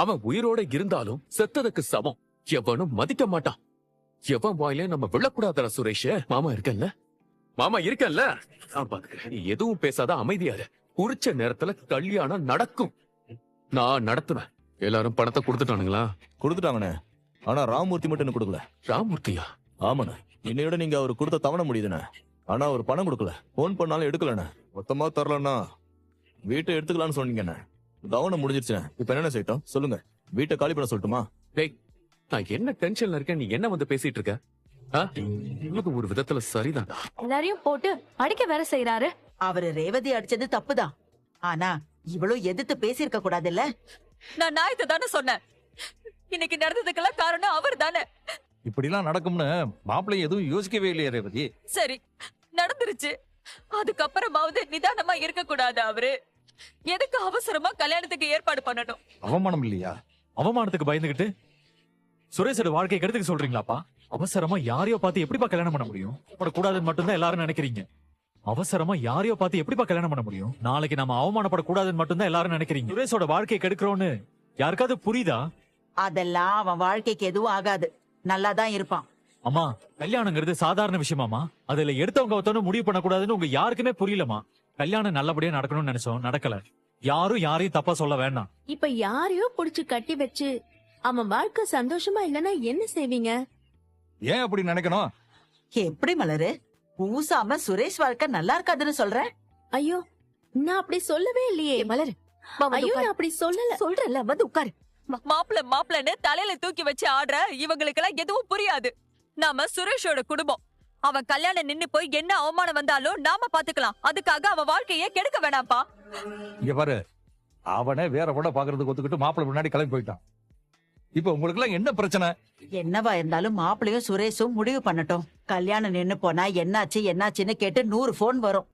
அவன் உயிரோட இருந்தாலும் செத்ததுக்கு சமம். எவனும் மதிக்க மாட்டான். எவன் வாயிலே நம்ம விழக்கூடாதா சுரேஷ்? மாமா இருக்கல்ல, மாமா இருக்கல்ல, நான் பாத்துக்கிறேன். நீ எதுவும் பேசாத, அமைதியாரு. குறிச்ச நேரத்துல கல்யாணம் நடக்கும். நான் நடத்துவேன். எல்லாரும் பணத்தை கொடுத்துட்டானுங்களா? கொடுத்துட்டாங்கண்ணே. ஆனா ராமூர்த்தி மட்டும் என்ன கொடுக்கல. ராமூர்த்தியா? ஆமாண்ணே. இன்னையோட நீங்க அவர் கொடுத்த தவணை முடியுதுண்ணே. ஆனா அவர் பணம் கொடுக்கல. போன் பண்ணாலும் எடுக்கலண்ணே. மொத்தமா தரலன்னா வீட்டை எடுத்துக்கலாம்னு சொன்னீங்கண்ணே. தவணை முடிஞ்சிருச்சுண்ணே. இப்ப என்ன செய்யட்டும் சொல்லுங்க? வீட்டை காலி பண்ண சொல்லட்டுமா? டேய், நான் என்ன டென்ஷன்ல இருக்கேன், நீ என்ன வந்து பேசிட்டு இருக்க? இது ஒரு விதத்துல சரிதான்டா. எல்லாரையும் போட்டு அடிக்க வேற செய்யறாரு. அவரு ரேவதி அடிச்சது தப்புதான். ஆனா இவ்வளவு எதிர்த்து பேசியிருக்க கூடாதுல்ல. நான் நாயத்தை தானே சொன்னேன். இன்னைக்கு நடந்ததுக்கெல்லாம் காரணம் அவர் தானே. இப்படி எல்லாம் நடக்கும்னு மாப்பிள்ளை எதுவும் யோசிக்கவே இல்லையா ரேவதி? சரி, நடந்துருச்சு. அதுக்கப்புறமாவது நிதானமா இருக்க கூடாது அவரு? எதுக்கு அவசரமா கல்யாணத்துக்கு ஏற்பாடு பண்ணணும்? அவமானம் இல்லையா? அவமானத்துக்கு பயந்துகிட்டு சுரேஷோட வாழ்க்கையை கெடுத்துக்க சொல்றீங்களாப்பா? அவசரமா யாரையோ பார்த்து எப்படிப்பா கல்யாணம் பண்ண முடியும்? கூடாதுன்னு மட்டும்தான் எல்லாரும் நினைக்கிறீங்க. அவசரமா யாரையோ பார்த்து எப்படிப்பா கல்யாணம் பண்ண முடியும்? நாளைக்கு நம்ம அவமானப்படக்கூடாதுன்னு மட்டும்தான் எல்லாரும் நினைக்கிறீங்க. சுரேஷோட வாழ்க்கையை கெடுக்கிறோன்னு யாருக்காவது புரியுதா? அதெல்லாம் அவன் வாழ்க்கைக்கு எதுவும் ஆகாது. நல்லாதான் இருப்பான். அம்மா, கல்யாணங்கிறது சாதாரண விஷயமாமா. அதுல எடுத்தவங்க ஒருத்தவங்க முடிவு பண்ணக்கூடாதுன்னு உங்க யாருக்குமே புரியலமா. கல்யாணம் நல்லபடியா நடக்கணும்னு நினைச்சோம், நடக்கல. யாரும் யாரையும் தப்பா சொல்ல வேண்டாம். இப்ப யாரையோ புடிச்சு கட்டி வச்சு அவன் வாழ்க்கை சந்தோஷமா இல்லன்னா என்ன செய்வீங்க? ஏன் அப்படி நினைக்கணும்? எப்படி மலரு பூசாம சுரேஷ் வாழ்க்கை நல்லா இருக்காதுன்னு சொல்ற? ஐயோ, நான் அப்படி சொல்லவே இல்லையே. மலர், ஐயோ, நான் அப்படி சொல்லல. சொல்றல, வந்து உட்காரு. மாப்பிள்ளன்னு தலையில தூக்கி வச்சு ஆடுற இவங்களுக்கு எல்லாம் எதுவும் புரியாது. நாம சுரேஷோட குடும்பம். அவன் கல்யாணம் நின்னு போய் என்ன அவமானம் வந்தாலும் நாம பாத்துக்கலாம். அதுக்காக அவன் வாழ்க்கைய கெடுக்க வேணாம்ப்பா. இங்க பாரு, அவனே வேற பொண்ண பாக்குறதுக்கு ஒத்துக்கிட்டு மாப்பிள்ளை முன்னாடி கிளம்பி போயிட்டான். இப்ப உங்களுக்கு எல்லாம் என்ன பிரச்சனை? என்னவா இருந்தாலும் மாப்பிள்ளையும் சுரேஷும் முடிவு பண்ணட்டும். கல்யாணம் நின்னு போனா என்னாச்சுன்னு கேட்டு 100 போன் வரும்.